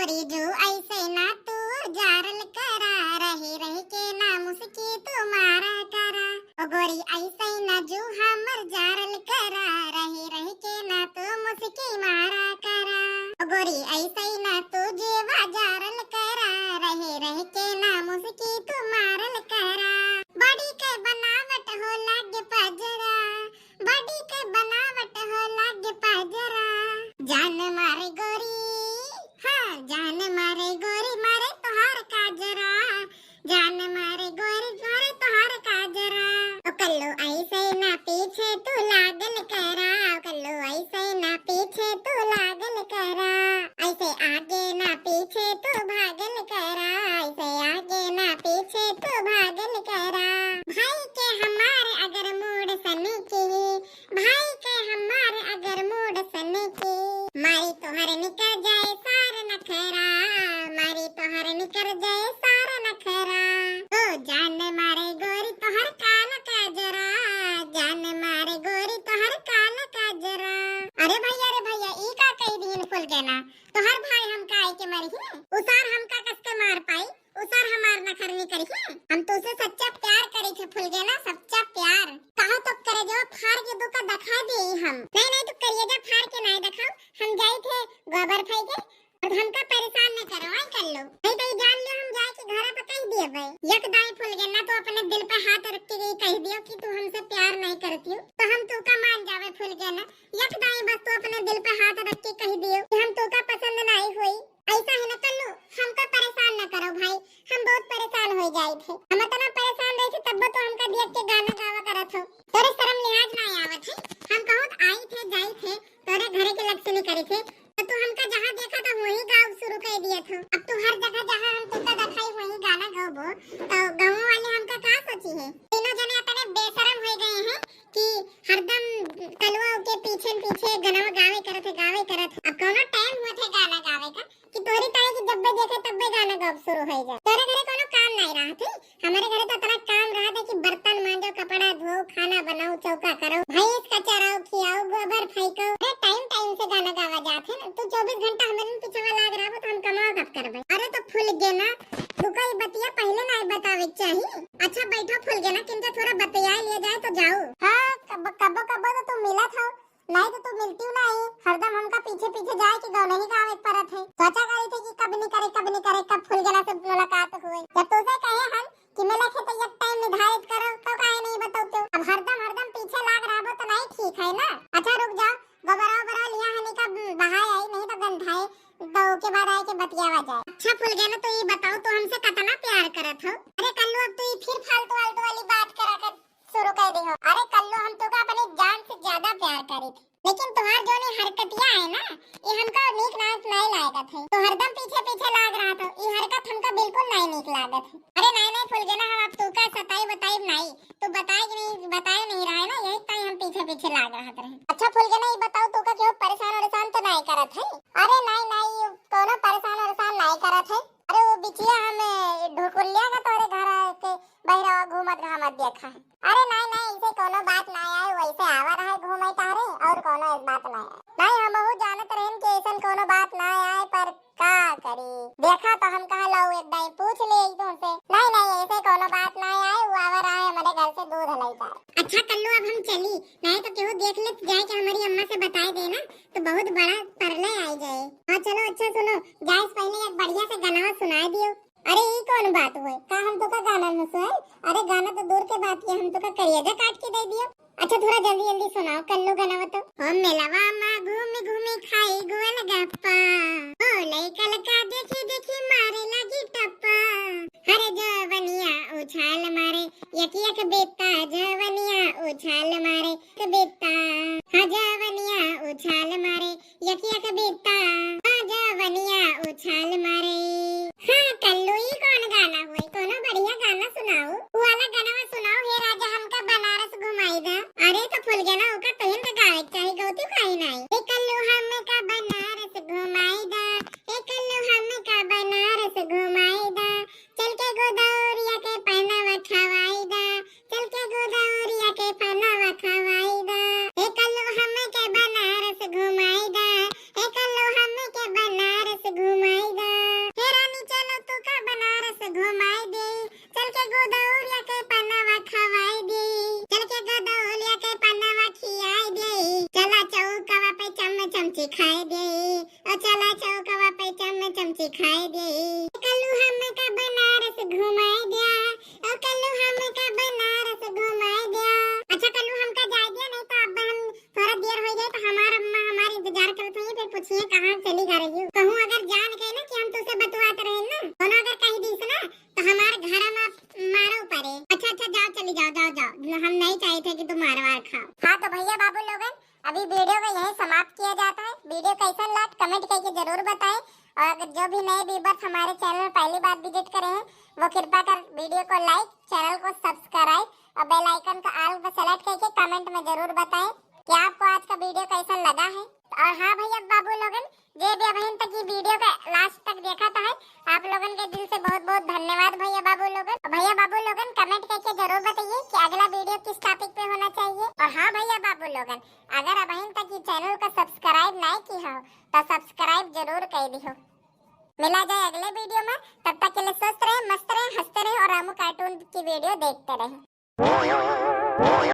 गोरी जो ऐसे ना तू जारल करा, रहे रहे के ना मुस्की तुम्हारा करा। ओ गोरी ऐसे ना जो हमर जारल करा, रहे रहे के ना तू मुस्की मारा करा। ओ गोरी ऐसे ना तू जेवा जारल करा, रहे रहे के ना मुस्की तुम्हारल करा। बड़ी के बनावट हो लागे पजरा, बड़ी के बनावट हो लागे पजरा। जान मारे गोरी, हाँ जान मारे गोरी मारे तोहार काजरा, जान मारे गोरी मारे तोहार काजरा। ओ कल्लो ऐसे ना पीछे तू लागल करा, ओ कल्लो ऐसे ना पीछे तू लागल करा। ऐसे आगे ना पीछे तू भागल करा, ऐसे आगे ना पीछे तू भागल करा। भाई के हमारे अगर मूड सने की, भाई के हमारे अगर मूड सने की, मारी तोहर निकल जाए सारा नखरा, मारी तोहर निकल जाए सारा नखरा। ओ जान मारे गोरी तोहर कान काजरा, जान मारे गोरी तोहर कान काजरा। अरे भैया ई का कई दिन फुल गेना, तोहर भाई हम काहे के मरी है, उसार हमका कसके मार पाई, उसार हमार नखरनी करी है। हम तुझसे सच्चा प्यार करे थे फुल गेना, सच्चा प्यार। कहो तो करे जो फाड़ के दुका दिखा दे हम। नहीं तो करिए जा फाड़ के नहीं दिखाओ, हम जाए थे गोबर फेंके और हमका परेशान न करो, आई कर लो। नहीं तो जान लो हम जाए के घर पे कह दिए भाई एक दाई फुल गेना, तो अपने दिल पे हाथ रख के कह दियो कि तू हमसे प्यार नहीं करती हो, तो हम तू का मान जावे फुल गेना। एक दाई बस तू अपने दिल पे हाथ रख के कह दियो कि हम तू का पसंद नहीं हुई, ऐसा है ना कल्लू। हमका परेशान न करो भाई, हम बहुत परेशान हो जाए थे, हम इतना परेशान रहे थे तब तो हमका देख के गाना गावा करत हो। तोरे शर्म लिहाज नहीं आवत है, हम कहत आई थे जाई थे तोरे घरे के लक्ष्य नहीं करे थे, तो तू हमका जहाँ देखा था वही गाँव शुरू कर दिया था। अब तू हर जगह जहाँ हम तुमका दिखाई वही गाना गाओ, तो गाँव वाले हमका क्या सोची है। तीनों जने अपने बेशरम हो गए हैं कि हरदम कलवा के पीछे पीछे गाना गावे करत है। अब कौन टाइम हुआ थे गाना गावे का कि तोरी ताई की जब देखे तब गाना गाओ शुरू हो जाए। तेरे घरे कोनो काम नहीं रहा थे, हमारे घरे तो इतना काम रहा था कि बर्तन मांजो, कपड़ा धो, खाना बनाओ, चौका करो, भैंस का चराओ, खियाओ, गोबर फेंको। टाइम से गाना गावा जाते ना, तो 24 घंटा हमारे पीछे लग रहा हो तो हम कमाओ कब करबे। अरे तो फुल गेना दुकाई बतिया पहले नहीं बतावे चाहिए। अच्छा बैठो फुल गेना, किंतु थोड़ा बतिया लिया जाए तो जाओ। हाँ कब तो तुम मिला था, नहीं तो तू मिलती नहीं, हरदम हमका पीछे पीछे जाए कि गाँव नहीं गाँव एक परत है। सोचा करी थी कि कब नहीं करे कब फुल गेना से मुलाकात हुई। जब तुझे कहे हम कि मिले थे तो एक टाइम निर्धारित करो, तो काहे नहीं बताओ तो। अब हरदम पीछे लाग रहा हो तो नहीं ठीक है ना। अच्छा रुक जाओ, गोबरा लिया हनी का बहाय आई, नहीं तो गंधाए तो के बाद आए के बतियावा जाए। अच्छा फुल गेना तो ये बताओ तो हमसे कितना प्यार करत हो। अरे कल्लू अब तो ये फिर फालतू वाली बात करा कर शुरू कर दी हो। अरे कल्लू हम तो अपनी जान से ज्यादा प्यार करी थी, लेकिन तुम्हार जो ने हरकतियां है ना ये हमका नीक नहीं लागत है। तो हरदम पीछे लाग रहा था, ये हरकत हमका बिल्कुल नहीं नीक लागत है। अरे नहीं फुल गेना, हम अब तू का सताई बताई नहीं, तो बताए नहीं रहा है ना, यही ताई हम पीछे लाग रहा था। अच्छा फुल गेना ये बताओ तू का क्यों परेशान तो नहीं करत है। अरे नहीं कोनो परेशान नहीं करत है। अरे वो बिचिया हम ढोकुलिया का तोरे घर के बहरा घूमत देखा है। अरे नहीं इसे कोनो बात नहीं आए, वैसे आवा रहा घूमे तारे और कोनो इस बात नहीं हम वो जानत रहन कि ऐसा कोनो बात नहीं आए, पर का करी देखा तो हम कहा लो एक दाई पूछ ले तुमसे। नहीं ऐसे कोनो बात नहीं आए, वो आवा रहा है हमारे घर से दूध ले जाए। अच्छा कल्लू अब हम चली, नहीं तो केहू देख ले जाए कि हमारी अम्मा से बताए देना तो बहुत बड़ा परलय आ जाए। हाँ चलो अच्छा सुनो, जाए पहले एक बढ़िया से गाना सुना दियो। अरे ये कौन बात हुई का हम तो का गाना न सुनाए। अरे गाना तो दूर के बात है, हम तो का करिएगा काट के दे दियो। अच्छा थोड़ा जल्दी सुनाओ कल्लू गाना तो। हम मेलावा में घूमी खाई गोल गप्पा, ओ लइका लका देखी मारे लगी टप्पा। हरे जवनिया उछाल मारे एक बेटा, जवनिया उछाल मारे के बेटा, हाँ जवनिया उछाल मारे एक बेटा, हाँ जवनिया उछाल मारे। हाँ कल्लू ये कौन गाना हुई, कोनो बढ़िया गाना सुनाओ, वो वाला गाना सुनाओ, हे राजा हमका बनारस घुमाई दा। अरे तो फुल गेना ओका तोहिन का गावे चाहिए, गौती काहे नहीं। ए कल्लू हमका बनारस घुमाई दा, ए कल्लू चमचे खाए दे। कल्लू हमका बनारस घुमाए दिया, ओ कल्लू हमका बनारस घुमाए दिया। अच्छा कल्लू हमका जाए दिया, नहीं तो अब हम थोड़ा देर हो जाए तो हमारा अम्मा हमारे इंतजार करते हैं, फिर पूछिए कहाँ चली जा रही हो। कहूँ अगर जान गए ना कि हम तुझसे बतवाते रहे ना, दोनों अगर कहीं दिस ना तो हमारे घर में मारो पड़े। अच्छा जाओ, चली जाओ, हम नहीं चाहते कि तुम मार वार खाओ। हाँ तो भैया बाबू लोगन, अभी वीडियो को यहीं समाप्त किया जाता है। वीडियो कैसा लगा कमेंट करके जरूर बताएं, और अगर जो भी नए व्यूअर्स हमारे चैनल में पहली बार विजिट करे हैं वो कृपया कर वीडियो को लाइक, चैनल को सब्सक्राइब और बेल आइकन का ऑल पर सेलेक्ट करके कमेंट में जरूर बताएं कि आपको आज का वीडियो कैसा लगा है। और हाँ भैया बाबू लोगन, जो भी अभी तक ये वीडियो का लास्ट तक देखा था है, आप लोगन के दिल से बहुत बहुत धन्यवाद भैया बाबू लोगन। भैया बाबू लोगन कमेंट करके जरूर बताइए कि अगला वीडियो किस टॉपिक पे होना चाहिए। और हाँ भैया बाबू लोगन, अगर अभी तक ये चैनल को सब्सक्राइब नहीं की हो तो सब्सक्राइब जरूर कर दियो। मिला जाए अगले वीडियो में, तब तक के लिए स्वस्थ रहे, मस्त रहे, हंसते रहे और रामू कार्टून की वीडियो देखते रहे।